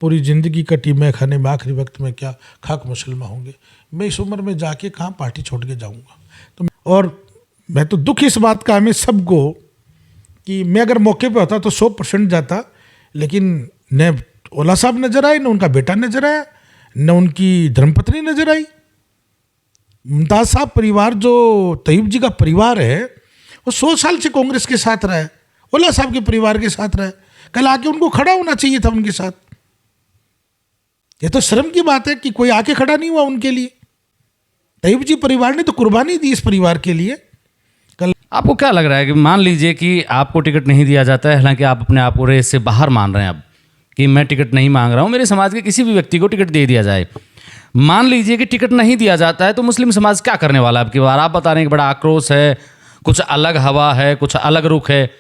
पूरी ज़िंदगी कटी मैं खाने में, आखिरी वक्त में क्या खाक मुसलमान होंगे। मैं इस उम्र में जाके कहाँ पार्टी छोड़ के जाऊँगा। तो और मैं तो दुख इस बात का हमें सबको कि मैं अगर मौके पे होता तो 100% जाता, लेकिन न ओला साहब नजर आए, न उनका बेटा नजर आया, न उनकी धर्मपत्नी नजर आई। मुमताज़ साहब परिवार जो तैयब जी का परिवार है वो 100 साल से कांग्रेस के साथ रहा है, ओला साहब के परिवार के साथ रहा है। कल आके उनको खड़ा होना चाहिए था उनके साथ। ये तो शर्म की बात है कि कोई आके खड़ा नहीं हुआ उनके लिए। तैयब जी परिवार ने तो कुर्बानी दी इस परिवार के लिए। कल आपको क्या लग रहा है कि मान लीजिए कि आपको टिकट नहीं दिया जाता है, हालांकि आप अपने आप को रेस से बाहर मान रहे हैं अब कि मैं टिकट नहीं मांग रहा हूं, मेरे समाज के किसी भी व्यक्ति को टिकट दे दिया जाए, मान लीजिए कि टिकट नहीं दिया जाता है, तो मुस्लिम समाज क्या करने वाला है अब की बार? आप बता रहे हैं कि बड़ा आक्रोश है, कुछ अलग हवा है, कुछ अलग रुख है।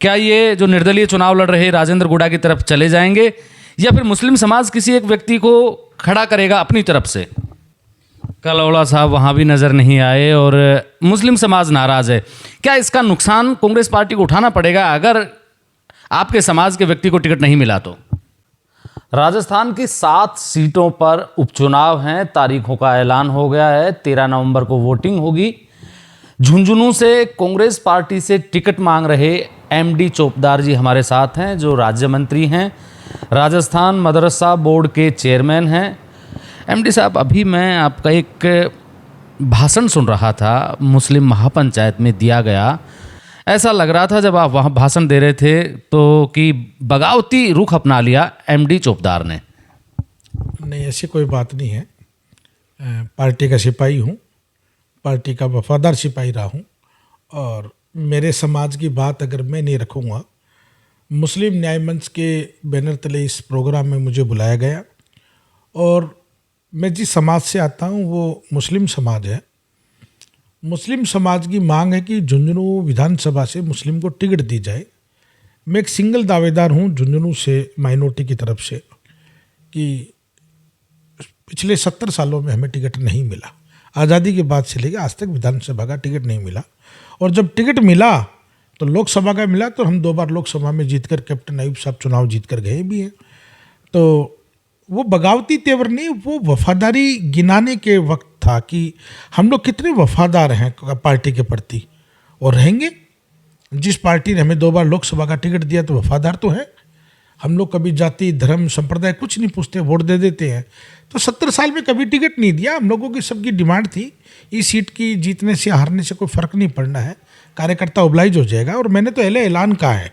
क्या ये जो निर्दलीय चुनाव लड़ रहे राजेंद्र गुड़ा की तरफ चले जाएंगे, या फिर मुस्लिम समाज किसी एक व्यक्ति को खड़ा करेगा अपनी तरफ से? कल ओला साहब वहाँ भी नज़र नहीं आए और मुस्लिम समाज नाराज़ है। क्या इसका नुकसान कांग्रेस पार्टी को उठाना पड़ेगा अगर आपके समाज के व्यक्ति को टिकट नहीं मिला तो? राजस्थान की 7 सीटों पर उपचुनाव हैं, तारीखों का ऐलान हो गया है, 13 नवंबर को वोटिंग होगी। झुंझुनू से कांग्रेस पार्टी से टिकट मांग रहे एमडी चोपदार जी हमारे साथ हैं, जो राज्य मंत्री हैं, राजस्थान मदरसा बोर्ड के चेयरमैन हैं। एमडी साहब, अभी मैं आपका एक भाषण सुन रहा था, मुस्लिम महापंचायत में दिया गया। ऐसा लग रहा था जब आप वहाँ भाषण दे रहे थे तो कि बगावती रुख अपना लिया एमडी चोपदार ने। नहीं, ऐसी कोई बात नहीं है। पार्टी का सिपाही हूँ, पार्टी का वफादार सिपाही रहा हूँ, और मेरे समाज की बात अगर मैं नहीं रखूँगा, मुस्लिम न्याय मंच के बैनर तले इस प्रोग्राम में मुझे बुलाया गया, और मैं जिस समाज से आता हूँ वो मुस्लिम समाज है। मुस्लिम समाज की मांग है कि झुंझुनू विधानसभा से मुस्लिम को टिकट दी जाए। मैं एक सिंगल दावेदार हूँ झुंझुनू से, माइनॉरिटी की तरफ से, कि पिछले 70 सालों में हमें टिकट नहीं मिला। आज़ादी के बाद से लेकर आज तक विधानसभा का टिकट नहीं मिला, और जब टिकट मिला तो लोकसभा का मिला, तो हम 2 बार लोकसभा में जीतकर कैप्टन अयूब साहब चुनाव जीतकर गए भी हैं। तो वो बगावती तेवर नहीं, वो वफादारी गिनाने के वक्त था कि हम लोग कितने वफादार हैं पार्टी के प्रति, और रहेंगे। जिस पार्टी ने हमें 2 बार लोकसभा का टिकट दिया तो वफादार तो है। हम लोग कभी जाति धर्म संप्रदाय कुछ नहीं पूछते, वोट दे देते हैं। तो 70 साल में कभी टिकट नहीं दिया। हम लोगों की सबकी डिमांड थी इस सीट की जीतने से हारने से कोई फ़र्क नहीं पड़ना है, कार्यकर्ता ओबलाइज हो जाएगा। और मैंने तो पहले ऐलान कहा है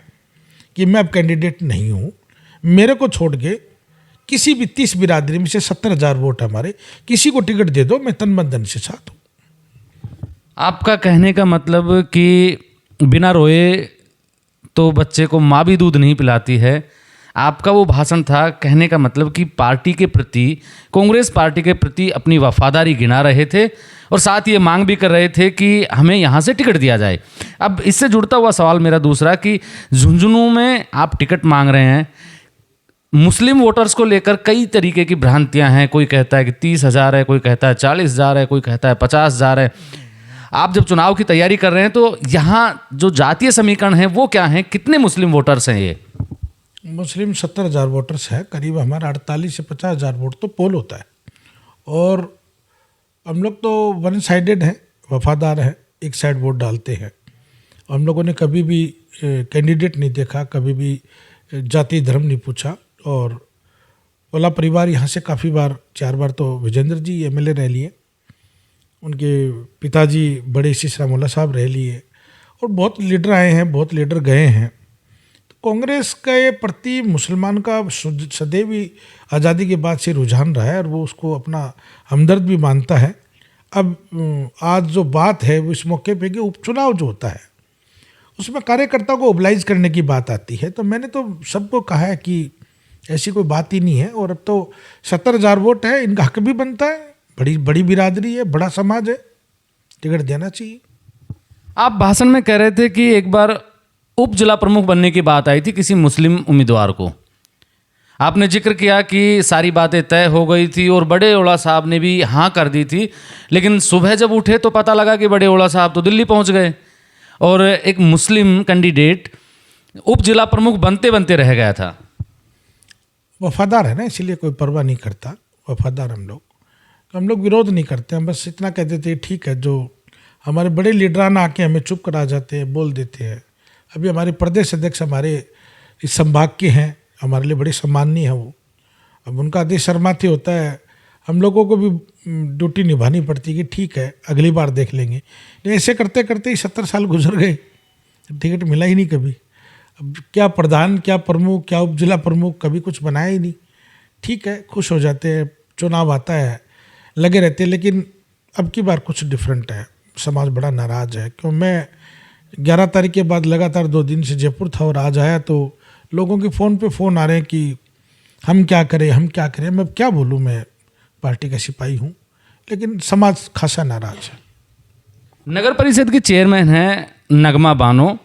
कि मैं अब कैंडिडेट नहीं हूँ। मेरे को छोड़ के किसी भी 30 बिरादरी में से 70,000 वोट हमारे, किसी को टिकट दे दो, मैं तन मन धन से साथ हूँ। आपका कहने का मतलब कि बिना रोए तो बच्चे को माँ भी दूध नहीं पिलाती है। आपका वो भाषण था, कहने का मतलब कि पार्टी के प्रति, कांग्रेस पार्टी के प्रति अपनी वफादारी गिना रहे थे, और साथ ये मांग भी कर रहे थे कि हमें यहाँ से टिकट दिया जाए। अब इससे जुड़ता हुआ सवाल मेरा दूसरा कि झुंझुनू में आप टिकट मांग रहे हैं, मुस्लिम वोटर्स को लेकर कई तरीके की भ्रांतियां हैं। कोई कहता है कि 30,000 है, कोई कहता है 40,000 है, कोई कहता है 50,000 है। आप जब चुनाव की तैयारी कर रहे हैं तो यहाँ जो जातीय समीकरण है वो क्या है? कितने मुस्लिम वोटर्स हैं? ये मुस्लिम 70,000 वोटर्स है, करीब हमारा 48 से 50,000 वोट तो पोल होता है। और हम लोग तो वन साइडेड हैं, वफादार हैं, एक साइड वोट डालते हैं। हम लोगों ने कभी भी कैंडिडेट नहीं देखा, कभी भी जाति धर्म नहीं पूछा। और ओला परिवार यहाँ से काफ़ी बार, 4 बार तो विजेंद्र जी एमएलए रह लिए, उनके पिताजी बड़े शीशराम ओला साहब रह लिए, और बहुत लीडर आए हैं, बहुत लीडर गए हैं। तो कांग्रेस के प्रति मुसलमान का सदैव ही आज़ादी के बाद से रुझान रहा है, और वो उसको अपना हमदर्द भी मानता है। अब आज जो बात है वो इस मौके पे कि उपचुनाव जो होता है उसमें कार्यकर्ता को ओबलाइज करने की बात आती है। तो मैंने तो सबको कहा है कि ऐसी कोई बात ही नहीं है। और अब तो 70,000 वोट है, इनका हक भी बनता है, बड़ी बिरादरी है, बड़ा समाज है, टिकट देना चाहिए। आप भाषण में कह रहे थे कि एक बार उप जिला प्रमुख बनने की बात आई थी किसी मुस्लिम उम्मीदवार को। आपने जिक्र किया कि सारी बातें तय हो गई थी और बड़े ओला साहब ने भी हाँ कर दी थी, लेकिन सुबह जब उठे तो पता लगा कि बड़े ओला साहब तो दिल्ली पहुंच गए और एक मुस्लिम कैंडिडेट उप जिला प्रमुख बनते बनते रह गया था। वफादार है ना, इसलिए कोई परवाह नहीं करता। वफादार हम लोग विरोध नहीं करते हैं, बस इतना कह देते हैं ठीक है। जो हमारे बड़े लीडरान आके हमें चुप करा जाते हैं, बोल देते हैं। अभी हमारे प्रदेश अध्यक्ष हमारे इस संभाग के हैं, हमारे लिए बड़े सम्माननीय है वो। अब उनका आदेश शर्माते होता है, हम लोगों को भी ड्यूटी निभानी पड़ती है कि ठीक है अगली बार देख लेंगे। ऐसे करते करते ही 70 साल गुजर गए, टिकट मिला ही नहीं कभी। अब क्या प्रधान, क्या प्रमुख, क्या उप जिला प्रमुख, कभी कुछ बनाया ही नहीं। ठीक है, खुश हो जाते हैं, चुनाव आता है, लगे रहते हैं। लेकिन अब की बार कुछ डिफरेंट है, समाज बड़ा नाराज़ है। क्यों, मैं 11 तारीख के बाद लगातार 2 दिन से जयपुर था और आज आया तो लोगों के फ़ोन पे फ़ोन आ रहे हैं कि हम क्या करें, हम क्या करें। मैं क्या बोलूँ, मैं पार्टी का सिपाही हूँ, लेकिन समाज खासा नाराज़ है। नगर परिषद के चेयरमैन हैं नगमा बानो,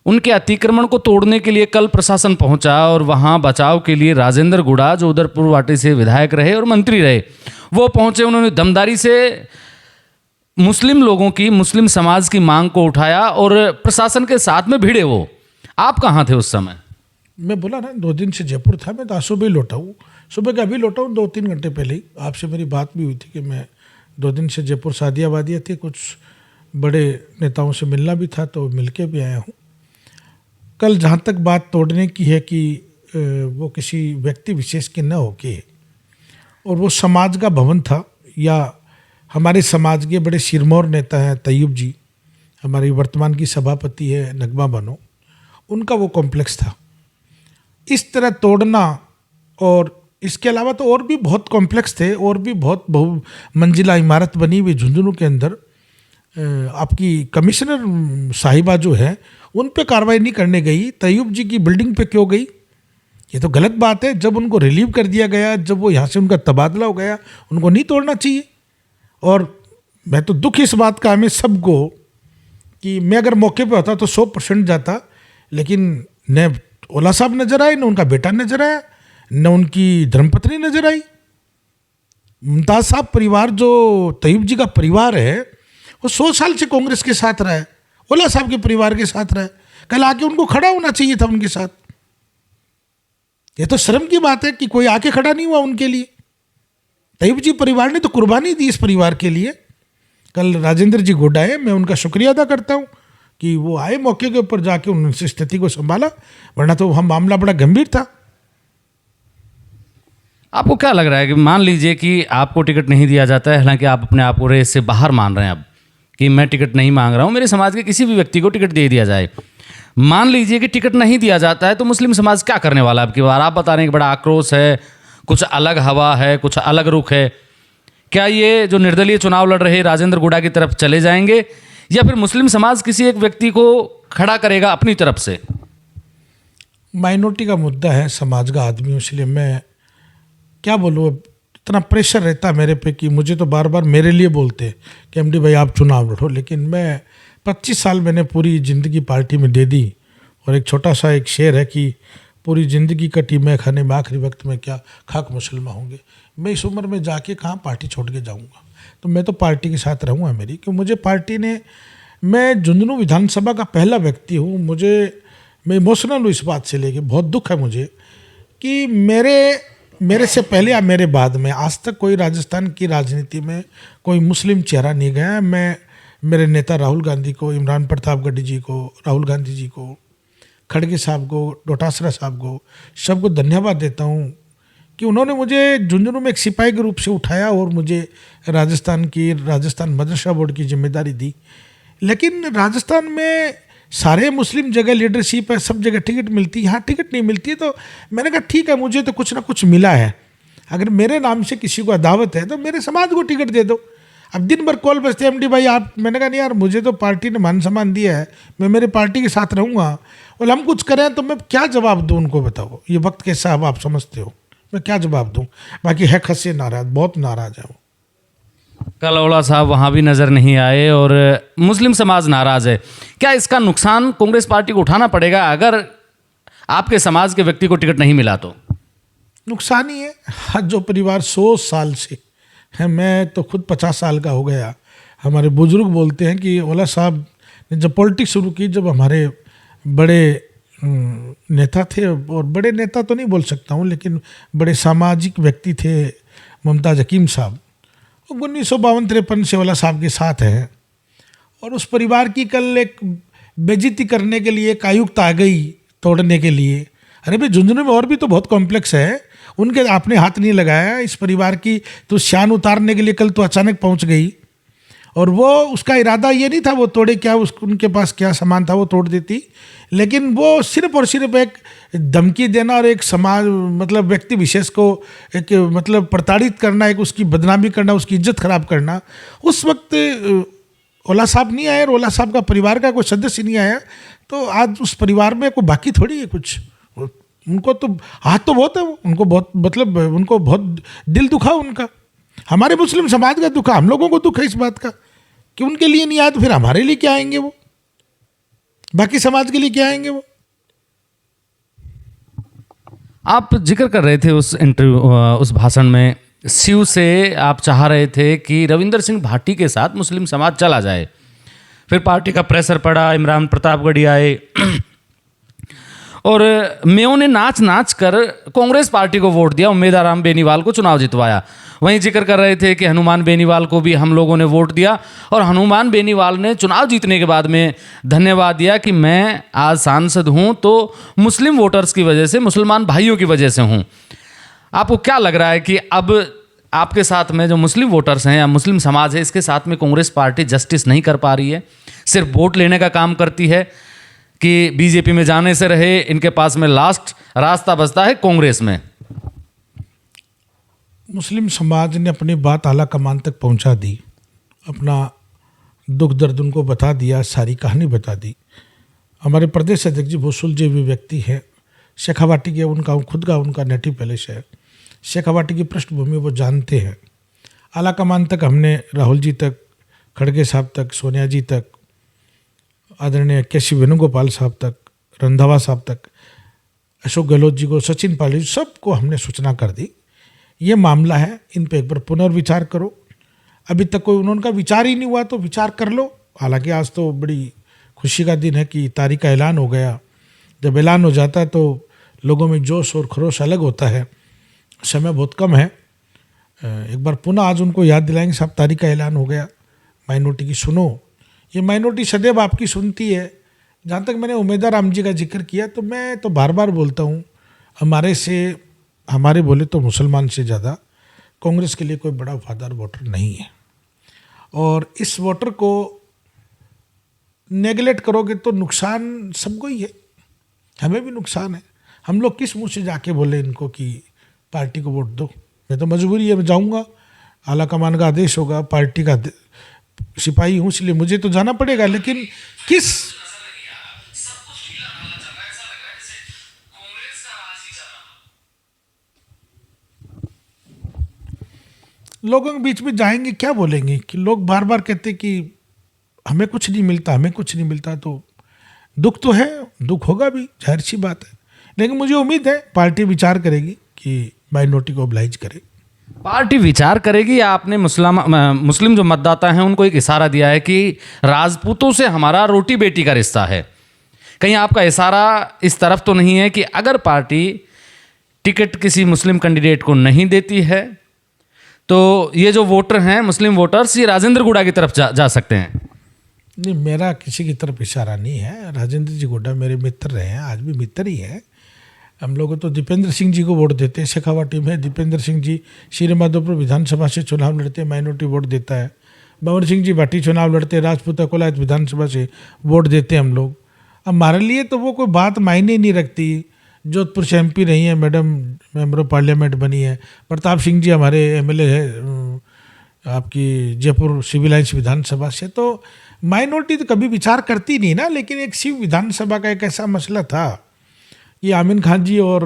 उनके अतिक्रमण को तोड़ने के लिए कल प्रशासन पहुंचा और वहां बचाव के लिए राजेंद्र गुड़ा, जो उधरपुर वाटी से विधायक रहे और मंत्री रहे, वो पहुंचे। उन्होंने दमदारी से मुस्लिम लोगों की, मुस्लिम समाज की मांग को उठाया और प्रशासन के साथ में भिड़े। वो आप कहाँ थे उस समय? मैं बोला ना 2 दिन से जयपुर था, मैं तो आज सुबह ही लौटा हूँ। सुबह का अभी लौटा हूँ, 2-3 घंटे पहले ही आपसे मेरी बात भी हुई थी कि मैं 2 दिन से जयपुर शादियाँ वादियाँ थी, कुछ बड़े नेताओं से मिलना भी था तो मिल के भी आया हूँ। कल जहाँ तक बात तोड़ने की है कि वो किसी व्यक्ति विशेष के न होके और वो समाज का भवन था, या हमारे समाज के बड़े सिरमौर नेता हैं तैयब जी, हमारी वर्तमान की सभापति है नगमा बानो, उनका वो कॉम्प्लेक्स था। इस तरह तोड़ना, और इसके अलावा तो और भी बहुत कॉम्प्लेक्स थे, और भी बहुत बहु मंजिला इमारत बनी हुई झुंझुनू के अंदर। आपकी कमिश्नर साहिबा जो है उन पे कार्रवाई नहीं करने गई, तैयब जी की बिल्डिंग पे क्यों गई? ये तो गलत बात है। जब उनको रिलीव कर दिया गया, जब वो यहाँ से उनका तबादला हो गया, उनको नहीं तोड़ना चाहिए। और मैं तो दुख इस बात का हमें सबको कि मैं अगर मौके पे होता तो 100% जाता, लेकिन न ओला साहब नजर आए, न उनका बेटा नजर आया, न उनकी धर्मपत्नी नजर आई। मुमताज़ साहब परिवार, जो तैयब जी का परिवार है, वो 100 साल से कांग्रेस के साथ रहा है, ओला साहब के परिवार के साथ रहा है। कल आके उनको खड़ा होना चाहिए था उनके साथ। ये तो शर्म की बात है कि कोई आके खड़ा नहीं हुआ उनके लिए। तैयब जी परिवार ने तो कुर्बानी दी इस परिवार के लिए। कल राजेंद्र जी गोडा है, मैं उनका शुक्रिया अदा करता हूँ कि वो आए मौके के ऊपर, जाके उनसे स्थिति को संभाला, वरना तो हम मामला बड़ा गंभीर था। आपको क्या लग रहा है कि मान लीजिए कि आपको टिकट नहीं दिया जाता है, हालांकि आप अपने आप को रेस से बाहर मान रहे हैं अब कि मैं टिकट नहीं मांग रहा हूं, मेरे समाज के किसी भी व्यक्ति को टिकट दे दिया जाए। मान लीजिए कि टिकट नहीं दिया जाता है तो मुस्लिम समाज क्या करने वाला है अब की बार? आप बता रहे हैं कि बड़ा आक्रोश है, कुछ अलग हवा है, कुछ अलग रुख है। क्या ये जो निर्दलीय चुनाव लड़ रहे राजेंद्र गुड़ा की तरफ चले जाएंगे, या फिर मुस्लिम समाज किसी एक व्यक्ति को खड़ा करेगा अपनी तरफ से? माइनॉरिटी का मुद्दा है, समाज का आदमी, इसलिए मैं क्या बोलूँ, इतना प्रेशर रहता है मेरे पे कि मुझे तो बार बार मेरे लिए बोलते हैं कि एमडी भाई आप चुनाव लड़ो। लेकिन मैं 25 साल मैंने पूरी ज़िंदगी पार्टी में दे दी, और एक छोटा सा एक शेर है कि पूरी ज़िंदगी कटी मैं खाने में, आखिरी वक्त में क्या खाक मुसलमान होंगे। मैं इस उम्र में जाके कहाँ पार्टी छोड़ के जाऊँगा? तो मैं तो पार्टी के साथ रहूँगा मेरी, क्योंकि मुझे पार्टी ने, मैं झुंझुनू विधानसभा का पहला व्यक्ति हूँ। मैं इमोशनल हूँ इस बात से लेके, बहुत दुख है मुझे कि मेरे से पहले या मेरे बाद में आज तक कोई राजस्थान की राजनीति में कोई मुस्लिम चेहरा नहीं गया। मैं मेरे नेता राहुल गांधी को, इमरान प्रतापगढ़ी जी को, राहुल गांधी जी को, खड़गे साहब को, डोटासरा साहब को, सबको धन्यवाद देता हूँ कि उन्होंने मुझे झुंझुनू में एक सिपाही के रूप से उठाया और मुझे राजस्थान मदरसा बोर्ड की जिम्मेदारी दी। लेकिन राजस्थान में सारे मुस्लिम जगह लीडरशिप है, सब जगह टिकट मिलती है, यहाँ टिकट नहीं मिलती है। तो मैंने कहा ठीक है, मुझे तो कुछ ना कुछ मिला है, अगर मेरे नाम से किसी को अदावत है तो मेरे समाज को टिकट दे दो। अब दिन भर कॉल बजते एमडी भाई आप, मैंने कहा नहीं यार, मुझे तो पार्टी ने मान सम्मान दिया है, मैं मेरे पार्टी के साथ रहूँगा, और हम कुछ करें तो मैं क्या जवाब दूँ उनको? बताओ, ये वक्त कैसा अब आप समझते हो, मैं क्या जवाब दूँ? बाकी है खस्से नाराज, बहुत नाराज है वो। कल ओला साहब वहाँ भी नज़र नहीं आए और मुस्लिम समाज नाराज़ है। क्या इसका नुकसान कांग्रेस पार्टी को उठाना पड़ेगा अगर आपके समाज के व्यक्ति को टिकट नहीं मिला तो? नुकसान ही है। जो परिवार 100 साल से है, मैं तो खुद 50 साल का हो गया। हमारे बुजुर्ग बोलते हैं कि ओला साहब ने जब पॉलिटिक्स शुरू की, जब हमारे बड़े नेता थे, और बड़े नेता तो नहीं बोल सकता हूँ, लेकिन बड़े सामाजिक व्यक्ति थे मुमताज़ हकीम साहब। 1952-53 से वाला साहब के साथ है, और उस परिवार की कल एक बेइज्जती करने के लिए एक आयुक्त आ गई तोड़ने के लिए। अरे भाई, झुंझुनू में और भी तो बहुत कॉम्प्लेक्स है, उनके आपने हाथ नहीं लगाया। इस परिवार की तो शान उतारने के लिए कल तो अचानक पहुंच गई, और वो उसका इरादा ये नहीं था वो तोड़े, क्या उनके पास क्या सामान था वो तोड़ देती, लेकिन वो सिर्फ और सिर्फ एक धमकी देना और एक समाज मतलब व्यक्ति विशेष को एक मतलब प्रताड़ित करना, एक उसकी बदनामी करना, उसकी इज्जत खराब करना। उस वक्त ओला साहब नहीं आए और ओला साहब का परिवार का कोई सदस्य नहीं आया, तो आज उस परिवार में कोई बाकी थोड़ी है कुछ। उनको तो हाथ तो बहुत है, उनको बहुत मतलब उनको बहुत दिल दुखा उनका। हमारे मुस्लिम समाज का दुखा, हम लोगों को दुख है इस बात का कि उनके लिए नहीं आया, तो फिर हमारे लिए क्या आएंगे वो, बाकी समाज के लिए क्या आएंगे वो। आप जिक्र कर रहे थे उस इंटरव्यू उस भाषण में, शिव से आप चाह रहे थे कि रविंदर सिंह भाटी के साथ मुस्लिम समाज चला जाए, फिर पार्टी का प्रेशर पड़ा, इमरान प्रतापगढ़ी आए और मेयों ने नाच नाच कर कांग्रेस पार्टी को वोट दिया, उम्मीद आराम बेनीवाल को चुनाव जितवाया। वहीं जिक्र कर रहे थे कि हनुमान बेनीवाल को भी हम लोगों ने वोट दिया, और हनुमान बेनीवाल ने चुनाव जीतने के बाद में धन्यवाद दिया कि मैं आज सांसद हूं तो मुस्लिम वोटर्स की वजह से, मुसलमान भाइयों की वजह से हूं। आपको क्या लग रहा है कि अब आपके साथ में जो मुस्लिम वोटर्स हैं या मुस्लिम समाज है, इसके साथ में कांग्रेस पार्टी जस्टिस नहीं कर पा रही है, सिर्फ वोट लेने का काम करती है कि बीजेपी में जाने से रहे, इनके पास में लास्ट रास्ता बचता है कांग्रेस में? मुस्लिम समाज ने अपनी बात आला कमान तक पहुंचा दी, अपना दुख दर्द उनको बता दिया, सारी कहानी बता दी। हमारे प्रदेश अध्यक्ष जी भूसुल जी भी व्यक्ति है, शेखावाटी के उनका खुद का उनका नेटिव पैलेस है, शेखावाटी की पृष्ठभूमि वो जानते हैं। आला कमान तक हमने राहुल जी तक, खड़गे साहब तक, सोनिया जी तक, आदरणीय केसी वेणुगोपाल साहब तक, रंधावा साहब तक, अशोक गहलोत जी को, सचिन पायलट, सबको हमने सूचना कर दी। ये मामला है, इन पे एक बार पुनर्विचार करो। अभी तक कोई उन्होंने विचार ही नहीं हुआ तो विचार कर लो। हालांकि आज तो बड़ी खुशी का दिन है कि तारीख का ऐलान हो गया। जब ऐलान हो जाता है तो लोगों में जोश और खरोश अलग होता है। समय बहुत कम है, एक बार पुनः आज उनको याद दिलाएंगे, साहब तारीख का ऐलान हो गया, माइनॉरिटी की सुनो। ये माइनॉरिटी सदैव आपकी सुनती है। जहाँ तक मैंने उमेदवार राम जी का जिक्र किया, तो मैं तो बार बार बोलता हूँ, हमारे बोले तो मुसलमान से ज़्यादा कांग्रेस के लिए कोई बड़ा वफादार वोटर नहीं है। और इस वोटर को नेगलेक्ट करोगे तो नुकसान सबको ही है, हमें भी नुकसान है। हम लोग किस मुंह से जाके बोले इनको कि पार्टी को वोट दो? मैं तो मजबूरी है, मैं जाऊँगा, आला कमान का आदेश होगा, पार्टी का सिपाही हूँ इसलिए मुझे तो जाना पड़ेगा। लेकिन किस लोगों के बीच में जाएंगे, क्या बोलेंगे कि लोग बार बार कहते कि हमें कुछ नहीं मिलता, हमें कुछ नहीं मिलता। तो दुख तो है, दुख होगा भी, जाहिर सी बात है। लेकिन मुझे उम्मीद है पार्टी विचार करेगी कि माइनॉरिटी को ऑब्लाइज करे। पार्टी विचार करेगी या आपने मुस्लिम जो मतदाता हैं उनको एक इशारा दिया है कि राजपूतों से हमारा रोटी बेटी का रिश्ता है? कहीं आपका इशारा इस तरफ तो नहीं है कि अगर पार्टी टिकट किसी मुस्लिम कैंडिडेट को नहीं देती है तो ये जो वोटर हैं, मुस्लिम वोटर्स, ये राजेंद्र गुड़ा की तरफ जा सकते हैं? नहीं, मेरा किसी की तरफ इशारा नहीं है। राजेंद्र जी गुड्डा मेरे मित्र रहे हैं, आज भी मित्र ही है। हम लोग तो दीपेंद्र सिंह जी को वोट देते हैं। शेखावाटी में दीपेंद्र सिंह जी श्री माधोपुर विधानसभा से चुनाव लड़ते हैं, माइनॉरिटी वोट देता है। बंवर सिंह जी भाटी चुनाव लड़ते हैं, राजपूत कोलायत विधानसभा से वोट देते हैं हम लोग। अब हमारे लिए तो वो कोई बात मायने नहीं रखती। जोधपुर से एमपी रही है मैडम, मेंबर ऑफ पार्लियामेंट बनी है। प्रताप सिंह जी हमारे एमएलए है आपकी जयपुर सिविल लाइन्स विधानसभा से। तो माइनॉरिटी तो कभी विचार करती नहीं ना। लेकिन एक शिव विधानसभा का एक ऐसा मसला था, ये आमिन खान जी और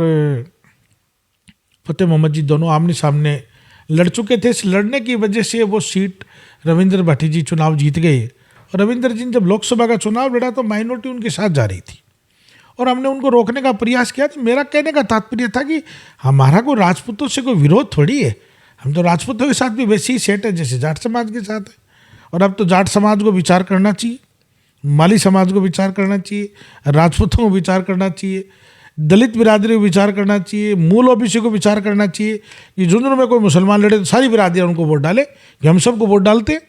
फतेह मोहम्मद जी दोनों आमने सामने लड़ चुके थे। इस लड़ने की वजह से वो सीट रविंद्र भाटी जी चुनाव जीत गए। और रविंद्र जी जब लोकसभा का चुनाव लड़ा तो माइनॉरिटी उनके साथ जा रही थी और हमने उनको रोकने का प्रयास किया। तो मेरा कहने का तात्पर्य था कि हमारा कोई राजपूतों से कोई विरोध थोड़ी है। हम तो राजपूतों के साथ भी वैसे ही सेट है जैसे जाट समाज के साथ है। और अब तो जाट समाज को विचार करना चाहिए, माली समाज को विचार करना चाहिए, राजपूतों को विचार करना चाहिए, दलित बिरादरी को विचार करना चाहिए, मूल ओबीसी को विचार करना चाहिए कि झुंझुनू में कोई मुसलमान लड़े तो सारी बिरादरियाँ उनको वोट डाले, कि हम सबको वोट डालते हैं,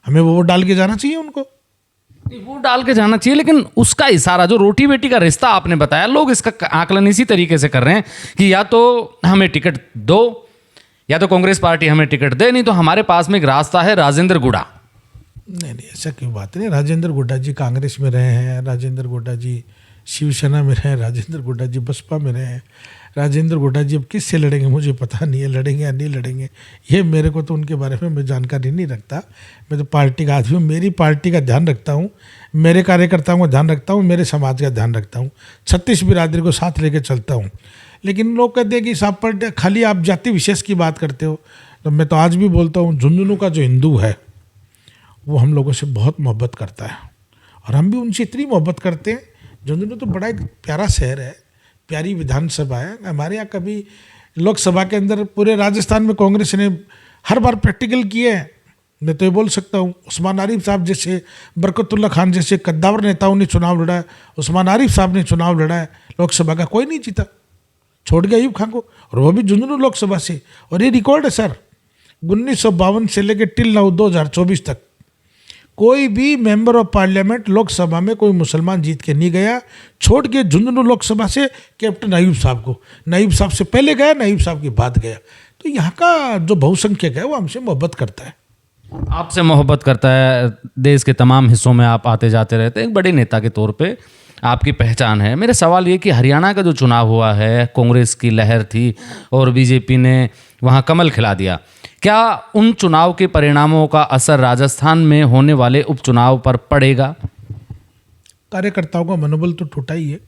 हमें वो वोट डाल के जाना चाहिए उनको। वो डाल के जाना चाहिए, लेकिन उसका इशारा जो रोटी बेटी का रिश्ता आपने बताया, लोग इसका आकलन इसी तरीके से कर रहे हैं कि या तो हमें टिकट दो, या तो कांग्रेस पार्टी हमें टिकट दे, नहीं तो हमारे पास में एक रास्ता है राजेंद्र गुड़ा। नहीं, ऐसा क्यों बात नहीं। राजेंद्र गुड्डा जी कांग्रेस में रहे हैं, राजेंद्र गुड्डा जी शिवसेना में रहे हैं, राजेंद्र गुड्डा जी बसपा में रहे हैं। राजेंद्र गुड्डा जी अब किससे लड़ेंगे मुझे पता नहीं है, लड़ेंगे या नहीं लड़ेंगे ये मेरे को तो उनके बारे में मैं जानकारी नहीं रखता। मैं तो पार्टी का आदमी हूँ, मेरी पार्टी का ध्यान रखता हूँ, मेरे कार्यकर्ताओं का ध्यान रखता हूँ, मेरे समाज का ध्यान रखता हूँ, 36 बिरादरी को साथ लेके चलता हूँ। लेकिन लोग कहते हैं कि साहब पर खाली आप जाति विशेष की बात करते हो, तो मैं तो आज भी बोलता हूँ झुंझुनू का जो हिंदू है वो हम लोगों से बहुत मोहब्बत करता है और हम भी उनसे इतनी मोहब्बत करते हैं। झुंझुनू तो बड़ा एक प्यारा शहर है, प्यारी विधानसभा है। हमारे यहाँ कभी लोकसभा के अंदर पूरे राजस्थान में कांग्रेस ने हर बार प्रैक्टिकल किए हैं। मैं तो ये बोल सकता हूँ उस्मान आरिफ साहब जैसे, बरकतुल्ला खान जैसे कद्दावर नेताओं ने चुनाव लड़ा है, उस्मान आरिफ साहब ने चुनाव लड़ा है, लोकसभा का कोई नहीं जीता, छोड़ गया अयूब खान को, और वो भी झुंझुनू लोकसभा से। और ये रिकॉर्ड है सर, 1952 से लेकर टिल नाउ 2024 तक कोई भी मेंबर ऑफ पार्लियामेंट लोकसभा में कोई मुसलमान जीत के नहीं गया, छोड़ के झुंझुनू लोकसभा से कैप्टन अयूब साहब को। नईब साहब से पहले गया, नईब साहब के बाद गया। तो यहाँ का जो बहुसंख्यक है वो हमसे मोहब्बत करता है। आपसे मोहब्बत करता है, देश के तमाम हिस्सों में आप आते जाते रहते हैं, एक बड़े नेता के तौर पे आपकी पहचान है। मेरा सवाल ये कि हरियाणा का जो चुनाव हुआ है, कांग्रेस की लहर थी और बीजेपी ने वहाँ कमल खिला दिया, क्या उन चुनाव के परिणामों का असर राजस्थान में होने वाले उपचुनाव पर पड़ेगा? कार्यकर्ताओं का मनोबल तो टूटा ही है।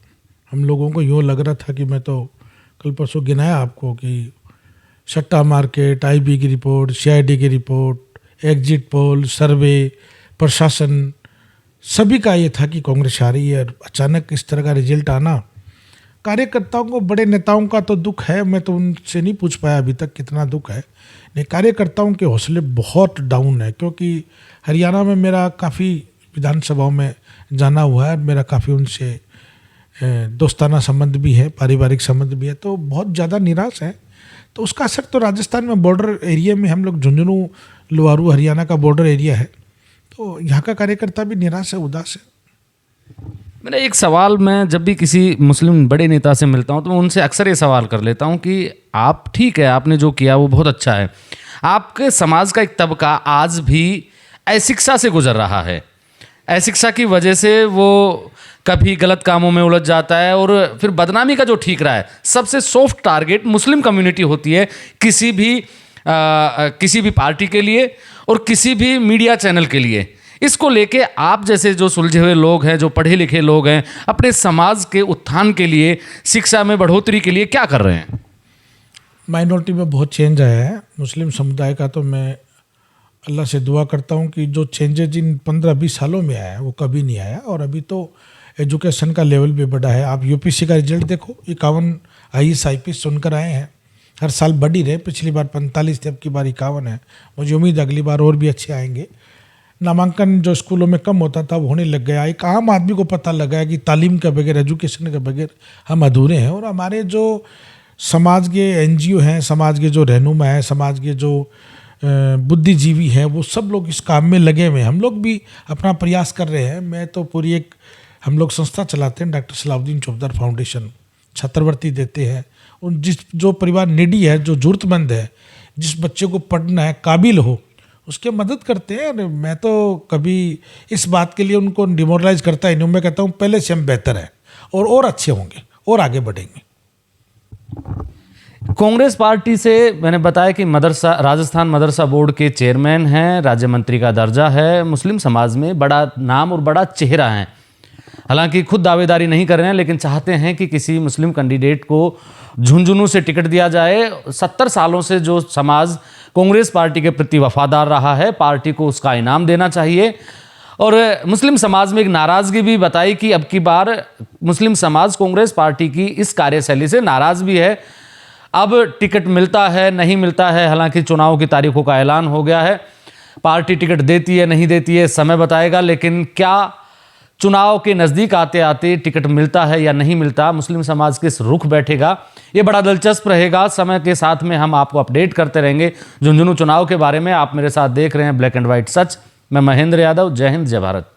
हम लोगों को यूँ लग रहा था कि मैं तो कल परसों गिनाया आपको कि सट्टा मार्केट, IB की रिपोर्ट, CID की रिपोर्ट, एग्जिट पोल, सर्वे, प्रशासन, सभी का ये था कि कांग्रेस आ रही है। और अचानक इस तरह का रिजल्ट आना, कार्यकर्ताओं को, बड़े नेताओं का तो दुख है, मैं तो उनसे नहीं पूछ पाया अभी तक कितना दुख है। नहीं, कार्यकर्ताओं के हौसले बहुत डाउन है, क्योंकि हरियाणा में मेरा काफ़ी विधानसभाओं में जाना हुआ है, मेरा काफ़ी उनसे दोस्ताना संबंध भी है, पारिवारिक संबंध भी है, तो बहुत ज़्यादा निराश है। तो उसका असर तो राजस्थान में बॉर्डर एरिया में, हम लोग झुंझुनू लुवारू हरियाणा का बॉर्डर एरिया है, तो यहाँ का कार्यकर्ता भी निराश है, उदास है। मेरा एक सवाल, मैं जब भी किसी मुस्लिम बड़े नेता से मिलता हूं तो मैं उनसे अक्सर ये सवाल कर लेता हूं कि आप, ठीक है आपने जो किया वो बहुत अच्छा है, आपके समाज का एक तबका आज भी अशिक्षा से गुजर रहा है, अशिक्षा की वजह से वो कभी गलत कामों में उलझ जाता है और फिर बदनामी का जो ठीक रहा है, सबसे सॉफ्ट टारगेट मुस्लिम कम्युनिटी होती है किसी भी पार्टी के लिए और किसी भी मीडिया चैनल के लिए। इसको लेके आप जैसे जो सुलझे हुए लोग हैं, जो पढ़े लिखे लोग हैं, अपने समाज के उत्थान के लिए, शिक्षा में बढ़ोतरी के लिए क्या कर रहे हैं? माइनॉरिटी में बहुत चेंज आया है मुस्लिम समुदाय का, तो मैं अल्लाह से दुआ करता हूँ कि जो चेंजेज इन 15-20 सालों में आया है वो कभी नहीं आया। और अभी तो एजुकेशन का लेवल भी बढ़ा है। आप UPSC का रिजल्ट देखो, 51 IAS IPS सुनकर आए हैं, हर साल बढ़ ही रहे। पिछली बार 45 थे, अब की बार 51 है। मुझे उम्मीद है अगली बार और भी अच्छे आएंगे। नामांकन जो स्कूलों में कम होता था वो होने लग गया। एक आम आदमी को पता लगा कि तालीम के बगैर, एजुकेशन के बगैर हम अधूरे हैं। और हमारे जो समाज के NGO हैं, समाज के जो रहनुमा हैं, समाज के जो बुद्धिजीवी हैं, वो सब लोग इस काम में लगे हुए हैं। हम लोग भी अपना प्रयास कर रहे हैं। मैं तो पूरी एक, हम लोग संस्था चलाते हैं, डॉक्टर सलाउद्दीन चौधरी फाउंडेशन, छात्रवृत्ति देते हैं। उन जो परिवार निडी है, जो ज़रूरतमंद है, जिस बच्चे को पढ़ना है, काबिल हो, उसके मदद करते हैं। मैं तो कभी इस बात के लिए उनको डिमोरलाइज करता ही नहीं। मैं कहता हूँ पहले से हम बेहतर हैं और अच्छे होंगे और आगे बढ़ेंगे। कांग्रेस पार्टी से मैंने बताया कि राजस्थान मदरसा बोर्ड के चेयरमैन हैं, राज्य मंत्री का दर्जा है, मुस्लिम समाज में बड़ा नाम और बड़ा चेहरा है। हालांकि खुद दावेदारी नहीं कर रहे हैं, लेकिन चाहते हैं कि किसी मुस्लिम कैंडिडेट को झुंझुनू से टिकट दिया जाए। 70 सालों से जो समाज कांग्रेस पार्टी के प्रति वफादार रहा है, पार्टी को उसका इनाम देना चाहिए। और मुस्लिम समाज में एक नाराज़गी भी बताई कि अब की बार मुस्लिम समाज कांग्रेस पार्टी की इस कार्यशैली से नाराज़ भी है। अब टिकट मिलता है नहीं मिलता है, हालांकि चुनाव की तारीखों का ऐलान हो गया है, पार्टी टिकट देती है नहीं देती है समय बताएगा। लेकिन क्या चुनाव के नज़दीक आते आते टिकट मिलता है या नहीं मिलता, मुस्लिम समाज किस रुख बैठेगा, ये बड़ा दिलचस्प रहेगा। समय के साथ में हम आपको अपडेट करते रहेंगे झुंझुनू चुनाव के बारे में। आप मेरे साथ देख रहे हैं ब्लैक एंड व्हाइट सच। मैं महेंद्र यादव। जय हिंद, जय भारत।